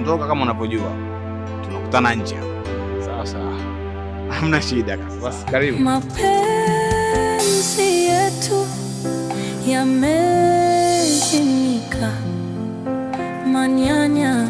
naondoka kama unavyojua. Tunakutana nje. Sawa. Hamna shida kaka. Basi karibu. Mapenzi yetu yamezimika. Manyanya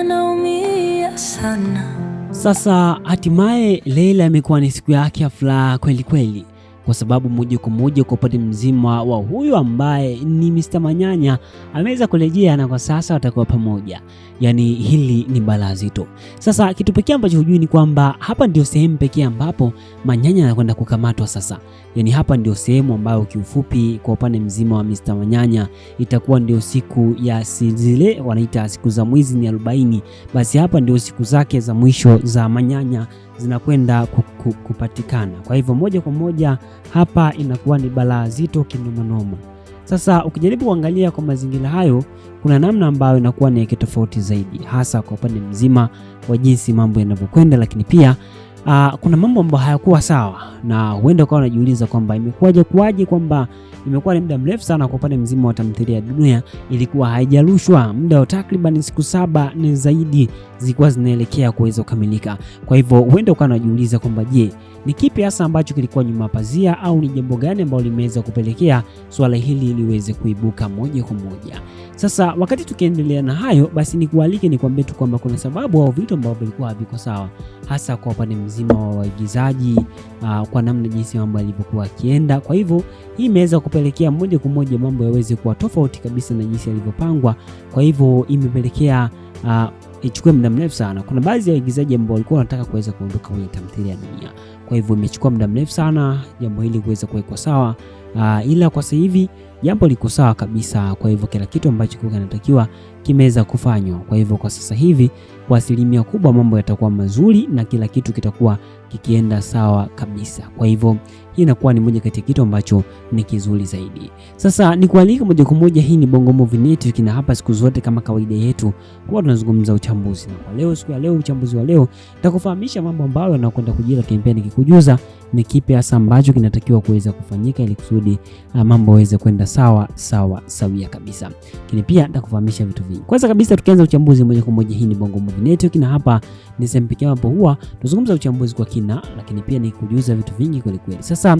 naumia sana. Sasa hatimaye Leila imekuwa ni siku yake ya furaha kweli kweli, kwa sababu moja kwa moja kwa upande mzima wa huyu ambaye ni Mr. Manyanya ameweza kurejea na kwa sasa watakuwa pamoja. Yani hili ni balaa zito. Sasa kitu pekee ambacho hujui ni kwamba hapa ndio sehemu pekee ambapo Manyanya anakwenda kukamatwa sasa. Yani hapa ndio sehemu ambayo kiufupi kwa upande mzima wa Mr. Manyanya itakuwa ndio siku ya zile wanaita siku za mwizi ni 40. Basi hapa ndio siku zake za mwisho za Manyanya zinakwenda kupatikana. Kwa hivyo moja kwa moja hapa inakuwa ni balaa zito kinomanoma. Sasa ukijaribu kuangalia kwa mazingira hayo, kuna namna ambayo inakuwa ni tofauti zaidi, hasa kwa upande mzima wa jinsi mambo yanavyokwenda, lakini pia kuna mambo ambayo hayakuwa sawa, na huenda ukawa unajiuliza kwamba imekuwaje kwamba imekuwa ni muda mrefu sana kwa upande mzima wa tamthilia ya Dunia ilikuwa haijarushwa, muda wa takriban siku 7 ni zaidi zilikuwa zinaelekea kuweza kukamilika. Kwa hivyo huenda ukawa unajiuliza kwamba je, ni kipi hasa ambacho kilikuwa nyuma pazia, au ni jambo gani ambalo limeweza kupelekea swala hili liweze kuibuka moja kwa moja. Sasa wakati tukiendelea na hayo, basi nikualike nikwambie tu kwamba kuna sababu au vitu ambavyo vilikuwa haviko sawa, hasa kwa upande mzima wa waigizaji, kwa namna jinsi mambo yalivyokuwa yakienda. Kwa hivyo hii imeweza kupelekea moja kwa moja mambo yaweze kuwa tofauti kabisa na jinsi yalivyopangwa. Kwa hivyo imepelekea ichukue muda mrefu sana. Kuna baadhi ya waigizaji ambao walikuwa wanataka kuweza kuondoka kwenye tamthilia ya Dunia. Kwa hivyo imechukua muda mrefu sana jambo hili kuweza kuwekwa sawa. Ila kwa sasa hivi jambo liko sawa kabisa. Kwa hivyo kila kitu ambacho kinatakiwa kimeweza kufanywa. Kwa hivyo kwa sasa hivi kwa asilimia kubwa mambo yatakuwa mazuri na kila kitu kitakuwa kikienda sawa kabisa. Kwa hivyo hii inakuwa ni moja kati ya kitu ambacho ni kizuri zaidi. Sasa ni kualika moja kwa moja, hii ni Bongo Movie Network, na hapa siku zote kama kawaida yetu huwa tunazungumza uchambuzi. Na kwa leo, siku ya leo, uchambuzi wa leo nitakufahamisha mambo ambayo yanakwenda kujira kampeni, nikikujuza ni kipi hasa ambacho kinatakiwa kuweza kufanyika ili kusudi mambo yaweze kwenda sawia kabisa. Lakini pia nitakufahamisha vitu vingi. Kwanza kabisa tukianza uchambuzi moja kwa moja, hii ni Bongo Movie Network, na hapa ni sehemu pekee ambapo huwa tunazungumza uchambuzi kwa kina, lakini pia ni kujuza vitu vingi kweli kweli. Sasa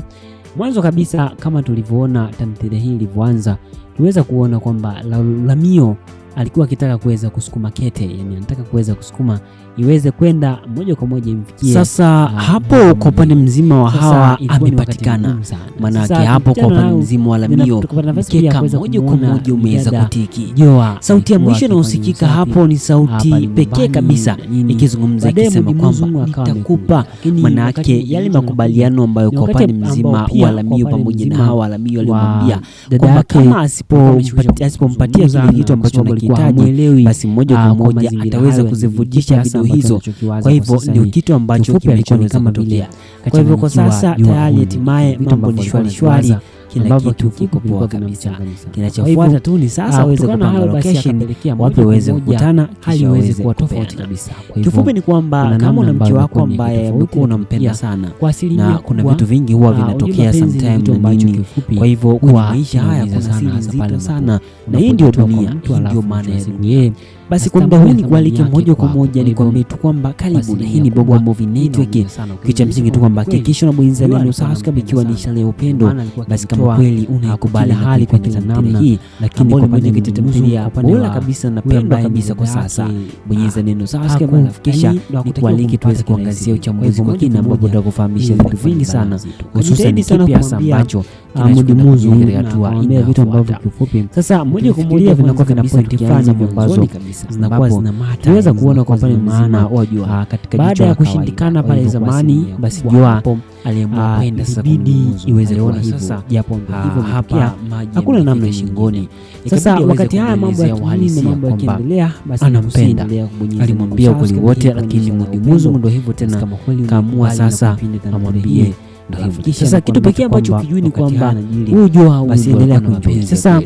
mwanzo kabisa, kama tulivyoona tamthilia hii ilivyoanza, tuweza kuona kwamba Lamio alikuwa akitaka kuweza kusukuma kete, yani anataka kuweza kusukuma iweze kwenda moja kwa moja imfikie. Sasa hapo kwa upande mzima wa Hawa amepatikana, maana yake hapo kwa upande mzima wa Lamio mkeka moja kwa moja umeweza kutiki. Sauti ya mwisho inayosikika hapo ni sauti pekee kabisa ikizungumza ikisema kwamba nitakupa, maana yake yale makubaliano ambayo kwa upande mzima wa Lamio pamoja na Hawa, Lamio alimwambia kwamba kama asipompatia kile kitu ambacho anakihitaji, basi moja kwa moja ataweza kuzivujisha video hizo. Kwa hivyo ndio kitu ambacho kimekuwa kama vile. Kwa hivyo kwa sasa tayari hatimaye mambo ni shwari, kila kitu kiko poa kabisa. Kinachofuata tu ni sasa waweze kupanga location, wapi waweze kukutana, hali iweze kuwa tofauti kabisa. Kifupi ni kwamba kama una mke wako ambaye umekuwa unampenda sana, na kuna vitu vingi huwa vinatokea sometime na nini. Kwa hivyo kwa maisha haya kuna siri nzito sana, na hii ndio dunia, ndio maana ya dunia. Basi kwa muda huu ni kualike moja kwa moja ni kwambie tu kwamba karibu, na hii ni Bongo Movie Network. Kicha msingi tu kwamba hakikisha unabonyeza neno subscribe ikiwa ni ishara ya upendo. Basi kama kweli unakubali hali kwa kila namna hii, lakini kwa moja kitamthilia bora kabisa na pendwa kabisa kwa sasa, bonyeza neno subscribe na kisha ni kualike tuweze kuangazia uchambuzi wa kina ambapo tutakufahamisha vitu vingi sana, hususan kipi hasa ambacho kinachumuzu hatua ina vitu ambavyo kifupi sasa moja kwa moja vinakuwa vina point fulani ambazo zinakuwa zinamata. Tunaweza kuona kwa mfano maana wajua katika baada ya kushindikana pale zamani, basi jua aliamua kwenda sasa iweze kuona hivyo, japo hivyo hapa hakuna namna shingoni. Sasa wakati haya mambo ya kimwili na mambo yakiendelea, basi anampenda, alimwambia ukweli wote, lakini Mudimuzu ndio hivyo tena kaamua sasa amwambie ndio hivyo. Sasa kitu pekee ambacho kijui ni kwamba huyu jua basi endelea kumjua. Sasa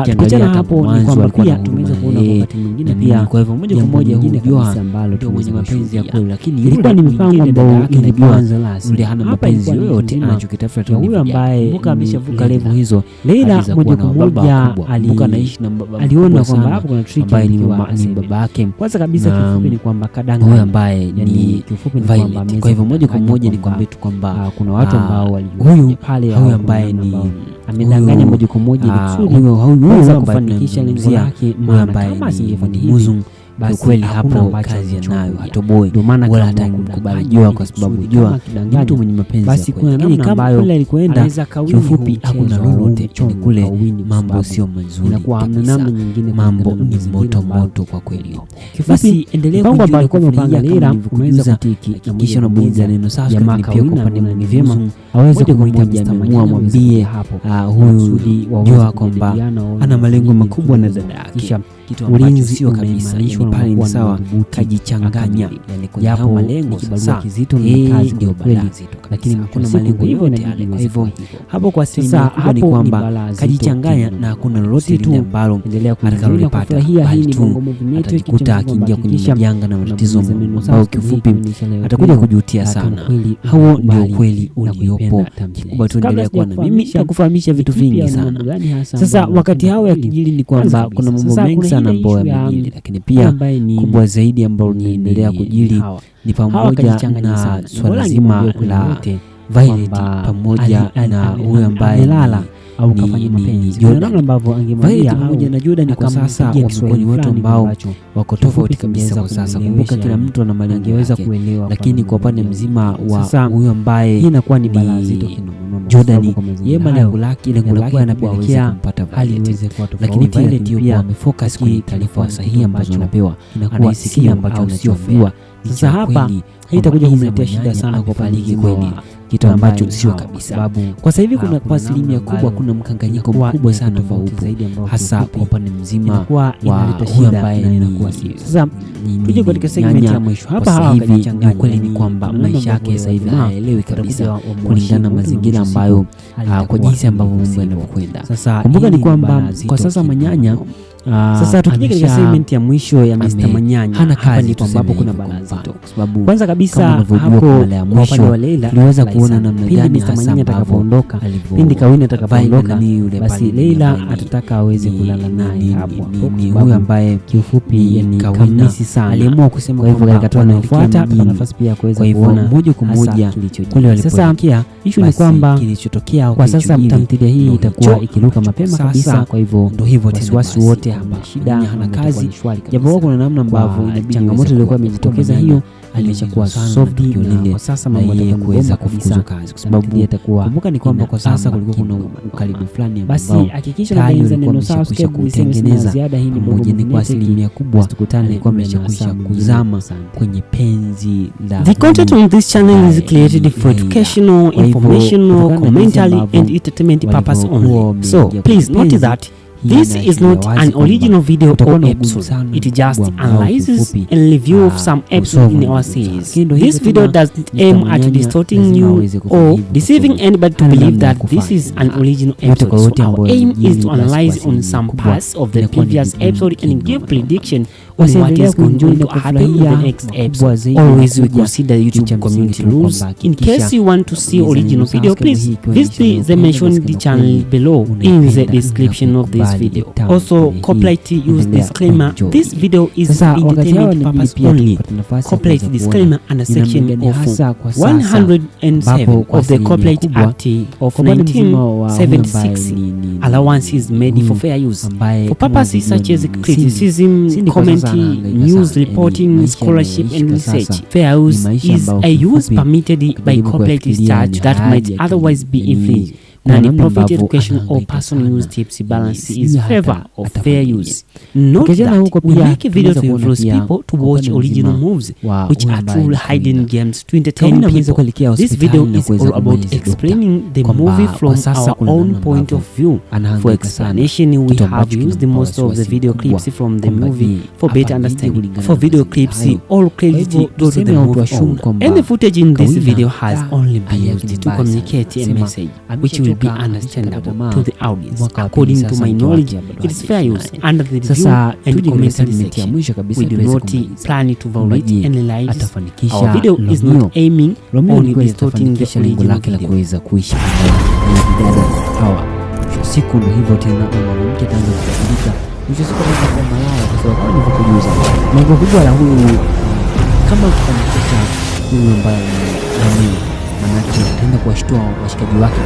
tukiachana hapo ni kwamba pia tumeweza kuona wakati mwingine pia. Kwa hivyo moja kwa moja hujua ndio mwenye mapenzi ya kweli, lakini ilikuwa ni mipango ambayo inaanza rasmi. Yule hana mapenzi yoyote, anachokitafuta tu huyo ambaye kumbuka ameshavuka level hizo. Leila moja kwa moja anaishi na baba, aliona kwamba hapo kuna trick ambaye ni babake. Kwanza kabisa kifupi ni kwamba kadanga huyo ambaye ni kifupi ni kwamba, kwa hivyo moja kwa moja ni kwamba tu kwamba kuna watu ambao huyu pale huyo ambaye ni amedanganya moja kwa moja huyo kufanikisha lengo lake, huyo ambaye ni mzungu. Kweli hapo kazi anayo, hatoboi, ndio maana wala hatakubali jua, kwa sababu jua ni mtu mwenye mapenzi. Basi kuna namna ambayo alikwenda kiufupi, hakuna lolote kule, mambo sio mazuri, inakuwa hamna namna nyingine, mambo ni moto moto kwa kweli. Basi endelea kujua kwa mpango Leila umeweza kutiki, kisha unabonyeza neno sasa, lakini pia kwa upande mwingine vyema aweze kumwita Mr. mwambie huyu jua kwamba ana malengo makubwa na dada yake, kitu ambacho sio kabisa. Pale ni sawa, kajichanganya, yani kwa hapo malengo kibarua kizito ni kazi ndio balaa zito, lakini hakuna malengo hivyo. Kwa hivyo hapo kwa sasa ni kwamba kajichanganya na hakuna lolote lile ambalo atakalolipata, hii ni Bongo Movie Network, atajikuta akiingia kwenye majanga na matatizo ambao kifupi atakuja kujutia sana. Huo ndio kweli uliopo. Kikubwa tu endelea kuwa na mimi na kufahamisha vitu vingi sana. Sasa wakati hao yakijili ni kwamba kuna mambo mengi sana ambayo yamejili, lakini pia kubwa zaidi ambalo niendelea kujili ni pamoja na swala zima la Violet pamoja na huyo ambaye lala au kafanya mapenzi. Kuna namna ambavyo angemwambia pamoja na Jordan kwa sasa wamekuwa ni watu ambao wako tofauti kabisa kwa sasa. Kumbuka kila mtu ana malengo angeweza kuelewa, lakini kwa upande mzima wa huyo ambaye hii inakuwa ni balaa zito Jordan, yeye malengo lake anapelekea hali iweze kuwa tofauti, lakini Violet yupo amefocus kwenye taarifa sahihi ambazo anapewa, anaisikia ambacho anachoambiwa. Sasa hapa haitakuja kumletea shida sana kwa paliki kweli, kitu ambacho sio kabisa. Kwa sasa hivi kuna kwa asilimia kubwa kuna mkanganyiko mkubwa sana ambao upo hasa kwa upande mzima wa huyo ambaye inakuwa sio. Sasa tuje katika segment ya mwisho hapa. Hivi ni kweli ni kwamba maisha yake sasa hivi haelewi kabisa kulingana na mazingira ambayo kwa jinsi ambavyo mambo yanakwenda. Sasa kumbuka ni kwamba kwa sasa Manyanya sasa tukija katika segment ya mwisho ya Mr. Manyanya, hana kazi tu ambapo kuna balaa zito, kwa sababu kwanza kabisa hapo kwa upande wa Leila tuliweza kuona namna gani Mr. Manyanya atakapoondoka, pindi Kawini atakapoondoka, basi Leila atataka aweze kulala naye hapo. Ni huyo ambaye kiufupi ni kamisi sana, aliamua kusema kwa hivyo katika anafuata na nafasi pia kuweza kuona moja kwa moja kule walipofikia. Issue ni kwamba kilichotokea kwa sasa tamthilia hii itakuwa ikiruka mapema kabisa, kwa hivyo ndio hivyo wasiwasi wote hapa, shida hana kazi, japo kuna namna ambavyo inabidi changamoto ilikuwa imejitokeza, hiyo imeshakuwa solved kwa sasa, mambo yatakuweza kufukuzwa kazi, kwa sababu itakuwa kumbuka ni kwamba kwa sasa kulikuwa kuna ukaribu fulani, basi hakikisha unabonyeza neno subscribe kutengeneza ziada. Hii ni Bongo Movie kwa asilimia kubwa, tukutane kwa ameshakwisha kuzama kwenye penzi la. The content on this channel is created for educational, informational, commentary and entertainment purpose only, so please note that this is not an original video or episode. It just analyzes and review of some episodes in our series. This video doesn't aim at distorting you or deceiving anybody to believe that this is an original episode. So our aim is to analyze on some parts of the previous episode and give prediction on what is going to happen in the next episode. Always we consider YouTube community rules. In case you want to see original video, please visit the mentioned channel below in the description of this video. Also, copyright use disclaimer. This video is for entertainment purpose only. Copyright disclaimer under section of 107 of the Copyright Act of 1976. Allowance is made for fair use for purposes such as criticism, commentary, news reporting, scholarship and research. Fair use is a use permitted by copyright statute that might otherwise be infringed. Non-profit education or personal use tips balance is favor of fair use. Note that we make videos to influence people to watch original movies, which are truly hidden gems to entertain people. This video is all about explaining the movie from our own point of view. For explanation, we have used most of the video clips from the movie for better understanding. For video clips, all credit goes to the movie owned. Any footage in this video has only been used to communicate a message, which will be understandable to the audience. According to my knowledge, it is fair use under the review and commentary section. We do not plan to violate any lives. Our video is not aiming only distorting the original video. Kuweza kuishi na bidada hawa. Siku ndio hivyo tena, mwanamke ataanza kubadilika. Mwisho siku ataanza kuwa malaya, kwa sababu kama nilivyokujuza, mambo kubwa la huyu kama kufanikisha huyu ambaye ni manake ataenda kuwashtua washikaji wake na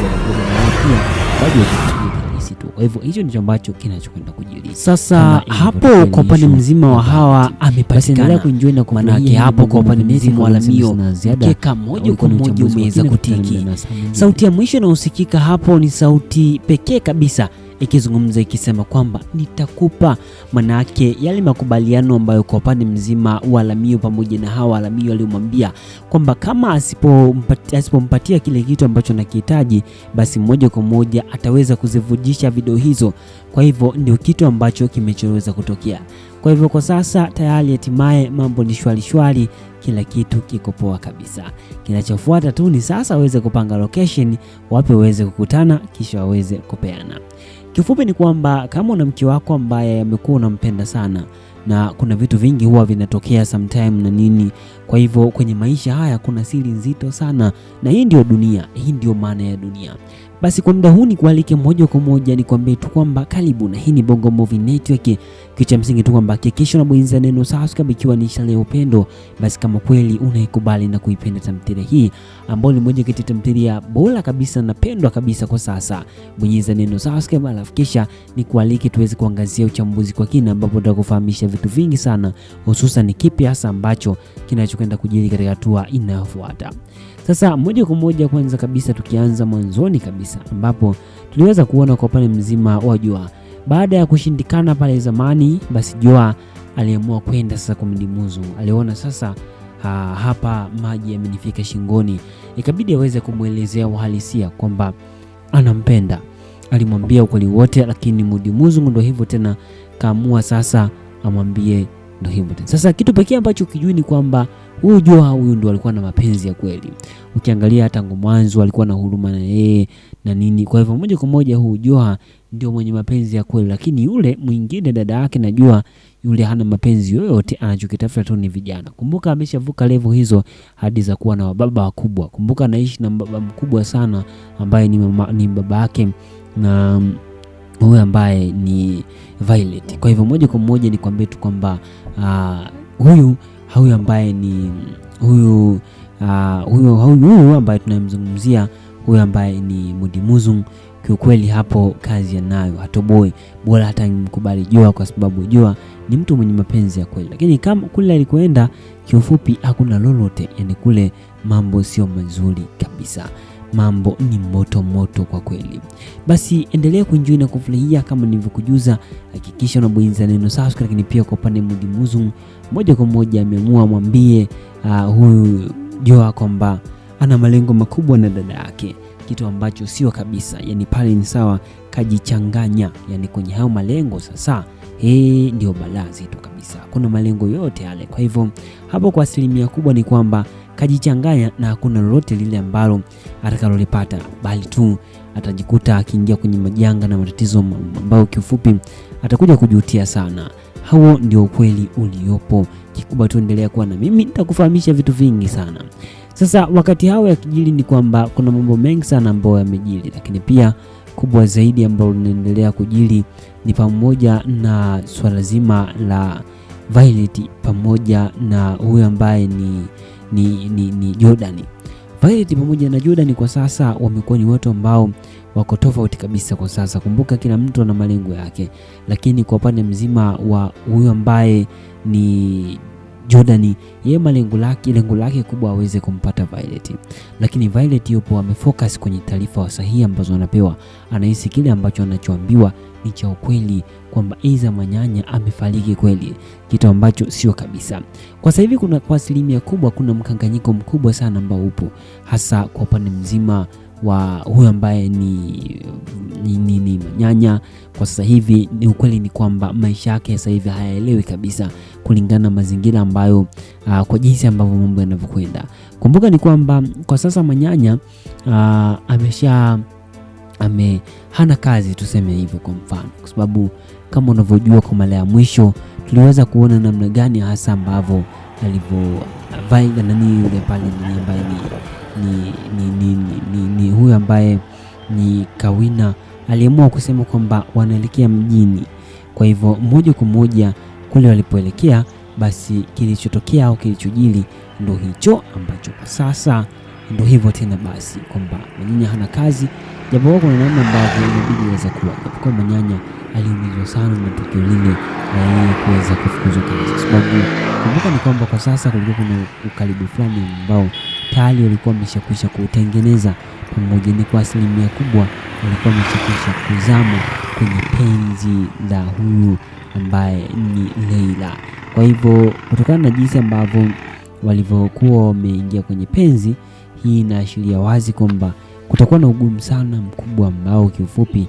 pia bado rahisi tu. Kwa hivyo hicho ndicho ambacho kinachokwenda kujiri. Sasa hapo kwa upande mzima wa Hawa amepatikana kuenjoy na kumanake hapo kwa upande mzima wa Lamio keka moja kwa moja umeweza kutiki. Sauti ya mwisho inayosikika hapo ni sauti pekee kabisa ikizungumza ikisema kwamba nitakupa, manake yale makubaliano ambayo kwa upande mzima wa Lamio pamoja na Hawa, Lamio alimwambia kwamba kama asipompatia kile kitu ambacho anakihitaji, basi moja kwa moja ataweza kuzivujisha video hizo. Kwa hivyo ndio kitu ambacho kimechoweza kutokea. Kwa hivyo kwa sasa tayari hatimaye mambo ni shwari, kila kitu kiko poa kabisa. Kinachofuata tu ni sasa waweze kupanga location wapi waweze kukutana kisha waweze kupeana. Kifupi ni kwamba kama una mke wako ambaye amekuwa unampenda sana na kuna vitu vingi huwa vinatokea sometime na nini, kwa hivyo kwenye maisha haya kuna siri nzito sana, na hii ndio dunia, hii ndio maana ya dunia. Basi kwa muda huu ni kualike moja kwa moja ni kwambie tu kwamba karibu, na hii ni Bongo Movie Network. Kicha msingi tu kwamba hakikisha unabonyeza neno subscribe ikiwa ni ishara ya upendo. Basi kama kweli unaikubali na kuipenda tamthilia hii ambayo ni moja kati ya tamthilia bora kabisa na pendwa kabisa kwa sasa, bonyeza neno subscribe, alafu kisha ni kualike tuweze kuangazia uchambuzi kwa kina, ambapo tutakufahamisha vitu vingi sana, hususan ni kipi hasa ambacho kinachokwenda kujiri katika hatua inayofuata. Sasa moja kwa moja kwanza kabisa tukianza mwanzoni kabisa, ambapo tuliweza kuona kwa upande mzima wa Joa baada ya kushindikana pale zamani, basi Joa aliamua kwenda sasa kumdimuzu. Aliona sasa hapa maji yamenifika shingoni, ikabidi aweze kumuelezea uhalisia kwamba anampenda. Alimwambia ukweli wote, lakini Mudimuzu ndio hivyo tena kaamua sasa amwambie ndio hivyo tena. Sasa kitu pekee ambacho kijui ni kwamba huyu Joa huyu ndio alikuwa na mapenzi ya kweli. Ukiangalia tangu mwanzo alikuwa na huruma na yeye na nini. Kwa hivyo moja kwa moja huyu Joa ndio mwenye mapenzi ya kweli, lakini yule mwingine dada yake na Joa yule hana mapenzi yoyote, anachokitafuta tu ni vijana. Kumbuka ameshavuka level hizo hadi za kuwa na baba wakubwa. Kumbuka anaishi na baba mkubwa sana ambaye ni baba yake na huyu ambaye ni Violet. Kwa hivyo moja kwa moja ni kwambie tu kwamba huyu ambaye ni huyu ambaye tunamzungumzia, huyu ambaye ni Mudimuzu, kiukweli hapo kazi yanayo, hatoboi. Bora hata mkubali Joa kwa sababu Joa ni mtu mwenye mapenzi ya kweli. Lakini kama kule alikoenda kiufupi hakuna lolote, yani kule mambo sio mazuri kabisa. Mambo ni moto kwa kweli. Basi endelea kuenjoy na kufurahia kama nilivyokujuza. Hakikisha unabonyeza neno subscribe, lakini pia kwa upande Mudimuzu moja kwa moja ameamua mwambie huyu Joa kwamba ana malengo makubwa na dada yake, kitu ambacho sio kabisa. Yani pale ni sawa kajichanganya, yani kwenye hao malengo sasa ndio balaa zito kabisa. Kuna malengo yote yale. Kwa hivyo hapo kwa asilimia kubwa ni kwamba kajichanganya na hakuna lolote lile ambalo atakalolipata, bali tu atajikuta akiingia kwenye majanga na matatizo ambayo kiufupi atakuja kujutia sana. Huo ndio ukweli uliopo. Kikubwa tuendelea kuwa na mimi, nitakufahamisha vitu vingi sana. Sasa wakati hao yakijili ni kwamba kuna mambo mengi sana ambayo yamejili, lakini pia kubwa zaidi ambalo linaendelea kujili ni pamoja na swala zima la Violet pamoja na huyu ambaye ni Jordan. Violet pamoja na Jordan kwa sasa wamekuwa ni watu ambao wako tofauti kabisa kwa sasa. Kumbuka kila mtu ana malengo yake, lakini kwa upande mzima wa huyu ambaye ni Jordan, yeye lengo lake kubwa aweze kumpata Violet. Lakini Violet yupo amefocus kwenye taarifa sahihi ambazo anapewa. Anahisi kile ambacho anachoambiwa ni cha ukweli, kwamba Eza Manyanya amefariki kweli, kitu ambacho sio kabisa. Kwa sasa hivi kwa asilimia kubwa kuna mkanganyiko mkubwa sana ambao upo hasa kwa upande mzima wa huyu ambaye ni Manyanya. Kwa sasa hivi ni ukweli ni kwamba maisha yake sasa hivi hayaelewi kabisa kulingana na mazingira ambayo kwa jinsi ambavyo mambo yanavyokwenda. Kumbuka ni kwamba kwa sasa Manyanya hana kazi, tuseme hivyo kwa mfano, kwa sababu kama unavyojua kwa mara ya mwisho tuliweza kuona namna gani hasa ambavyo alivyo nani yule pale ambaye ni huyu ambaye ni Kawina aliamua kusema kwamba wanaelekea mjini. Kwa hivyo moja kwa moja kule walipoelekea, basi kilichotokea au kilichojili ndo hicho ambacho kwa sasa ndo hivyo tena, basi kwamba Manyanya hana kazi, japo kuna namna ambavyo inabidi iweze kuwa. Kwa Manyanya aliumizwa sana na tukio lile na yeye kuweza kufukuzwa kazi, sababu kumbuka ni kwamba kwa sasa kulikuwa kuna ukaribu fulani ambao tayari walikuwa wameshakwisha kutengeneza pamoja, ni kwa asilimia kubwa walikuwa wameshakwisha kuzama kwenye penzi la huyu ambaye ni Leila. Kwa hivyo kutokana na jinsi ambavyo walivyokuwa wameingia kwenye penzi, hii inaashiria wazi kwamba kutakuwa na ugumu sana mkubwa ambao kiufupi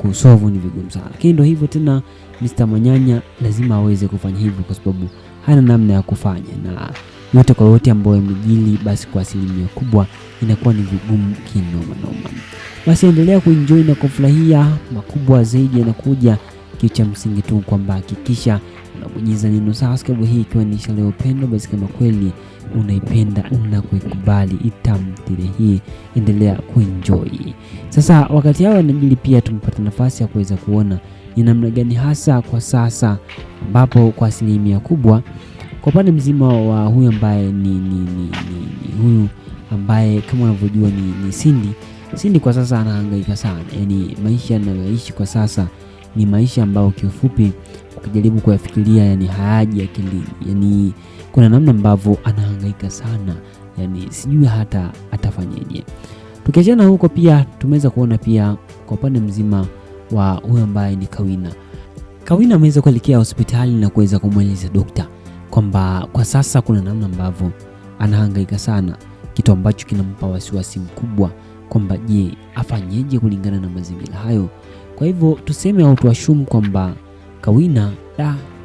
kusolve ni vigumu sana. Lakini ndio hivyo tena, Mr. Manyanya lazima aweze kufanya hivyo kwa sababu hana namna ya kufanya, na yote kwa yote ambayo yamejili, basi kwa asilimia kubwa inakuwa ni vigumu kinoma noma. Basi endelea kuenjoy na kufurahia, makubwa zaidi yanakuja. Kitu cha msingi tu kwamba hakikisha unabonyeza neno subscribe, hii ikiwa ni Ishara ya Upendo. Basi kama kweli unaipenda na kuikubali tamthilia hii, endelea kuenjoy. Sasa wakati hao wanajili, pia tumepata nafasi ya kuweza kuona ni namna gani hasa kwa sasa ambapo kwa asilimia kubwa kwa upande mzima wa huyu ambaye ni huyu ambaye kama unavyojua ni Cindy kwa sasa anahangaika sana. Yani maisha anayoishi kwa sasa ni maisha ambayo kiufupi ukijaribu kuyafikiria yani hayaji akilini. Yani kuna namna ambavyo anahangaika sana, yani sijui hata atafanyaje. Tukiachana huko, pia tumeweza kuona pia kwa upande mzima wa huyu ambaye ni Kawina ameweza kuelekea hospitali na kuweza kumweleza dokta kwamba kwa sasa kuna namna ambavyo anahangaika sana, kitu ambacho kinampa wasiwasi mkubwa kwamba je, afanyeje kulingana na mazingira hayo. Kwa hivyo tuseme au tuashumu kwamba Kawina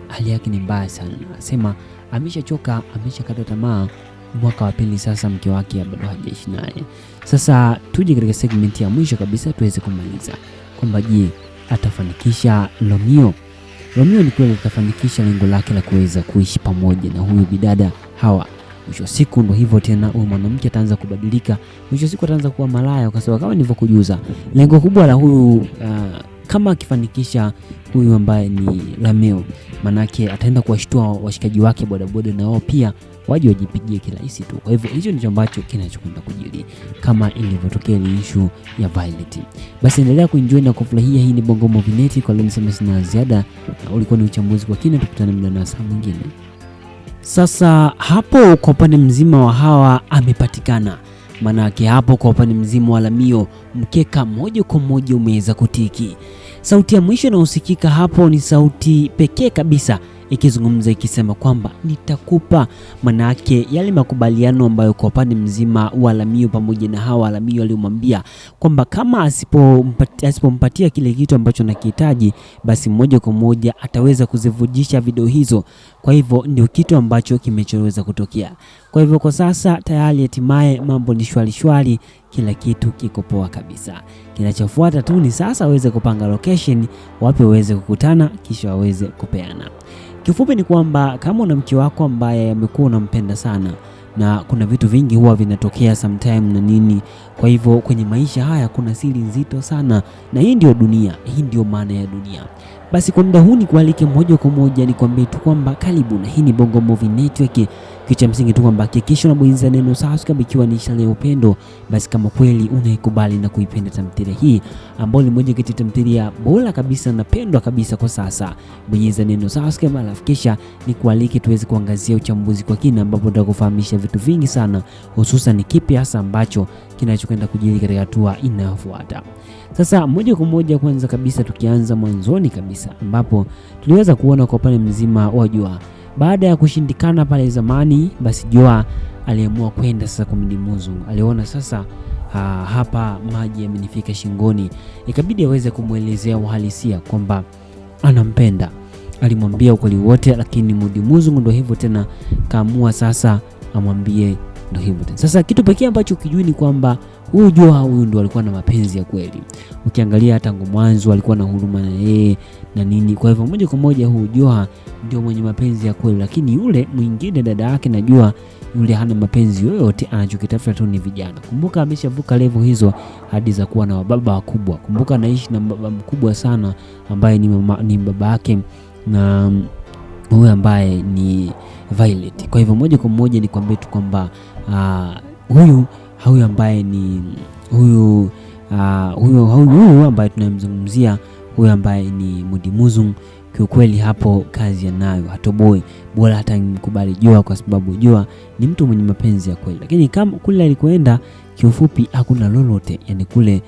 hali yake ni mbaya sana. Anasema ameshachoka, ameshakata tamaa. Mwaka wa pili sasa mke wake bado hajaishi naye. Sasa tuje katika segment ya mwisho kabisa tuweze kumaliza kwamba je, atafanikisha Romeo ni kweli atafanikisha lengo lake la kuweza kuishi pamoja na huyu bidada Hawa? Mwisho siku ndo hivyo tena, huyu mwanamke ataanza kubadilika, mwisho siku ataanza kuwa malaya, kwa sababu kama nilivyokujuza lengo kubwa la huyu kama akifanikisha huyu ambaye ni Romeo, manake ataenda kuwashtua washikaji wake bodaboda na wao pia waje wajipigie kirahisi tu. Kwa hivyo hicho ndicho ambacho kinachokwenda kujiri kama ilivyotokea ile issue ya Violet. Basi endelea kuenjoy na kufurahia. Hii ni Bongo Movie Net, kwa leo nisema sina ziada, ulikuwa ni uchambuzi kwa kina, tukutane muda na saa mwingine. Sasa hapo kwa upande mzima wa Hawa amepatikana, manake hapo kwa upande mzima wa Lamio mkeka moja kwa moja umeweza kutiki. Sauti ya mwisho inayosikika hapo ni sauti pekee kabisa ikizungumza ikisema kwamba nitakupa, manake yale makubaliano ambayo kwa upande mzima wa Lamio pamoja na Hawa, Lamio alimwambia kwamba kama asipompatia kile kitu ambacho anakihitaji, basi moja kwa moja ataweza kuzivujisha video hizo. Kwa hivyo ndio kitu ambacho kimechoweza kutokea. Kwa hivyo kwa sasa tayari hatimaye mambo ni shwari, kila kitu kiko poa kabisa. Kinachofuata tu ni sasa waweze kupanga location wapi waweze kukutana, kisha waweze kupeana. Kifupi ni kwamba kama una mke wako ambaye amekuwa unampenda sana na kuna vitu vingi huwa vinatokea sometime na nini, kwa hivyo kwenye maisha haya kuna siri nzito sana, na hii ndio dunia, hii ndio maana ya dunia. Basi kwa muda huu ni kualike moja kwa moja ni kuambie tu kwamba karibu, na hii ni Bongo Movie Network. Kicha msingi tu kwamba hakikisha unabonyeza neno subscribe ikiwa ni Ishara ya Upendo. Basi kama kweli unaikubali na kuipenda tamthilia hii ambayo ni moja kati ya tamthilia bora kabisa na pendwa kabisa kwa sasa, bonyeza neno subscribe, alafu kisha ni kualike tuweze kuangazia uchambuzi kwa kina, ambapo tutakufahamisha vitu vingi sana, hususan ni kipi hasa ambacho kinachokwenda kujiri katika hatua inayofuata. Sasa moja kwa moja, kwanza kabisa tukianza mwanzoni kabisa, ambapo tuliweza kuona kwa upande mzima wa Joa baada ya kushindikana pale zamani, basi Joa aliamua kwenda sasa kwa Mdimuzu. Aliona sasa hapa maji yamenifika shingoni, ikabidi aweze kumwelezea uhalisia kwamba anampenda. Alimwambia ukweli wote, lakini Mdimuzu ndio hivyo tena kaamua sasa amwambie ndio hivyo tena. Sasa kitu pekee ambacho ukijui ni kwamba huyu Joha huyu ndio alikuwa na mapenzi ya kweli. Ukiangalia tangu mwanzo alikuwa na huruma na yeye na nini. Kwa hivyo moja kwa moja huyu Joha ndio mwenye mapenzi ya kweli, lakini yule mwingine dada yake najua yule hana mapenzi yoyote, anachokitafuta tu ni vijana. Kumbuka ameshavuka level hizo hadi za kuwa na baba wakubwa. Kumbuka anaishi na baba mkubwa sana ambaye ni baba yake na huyu ambaye ni Violet. Kwa hivyo moja kwa moja ni kwambie tu kwamba huyu ambaye ni huyu ambaye tunamzungumzia, huyu ambaye ni Mudi Muzung, kiukweli hapo kazi yanayo, hatoboi. Bora hata mkubali Joha kwa sababu Joha ni mtu mwenye mapenzi ya kweli. Lakini kama kule alikoenda kiufupi hakuna lolote, yani kule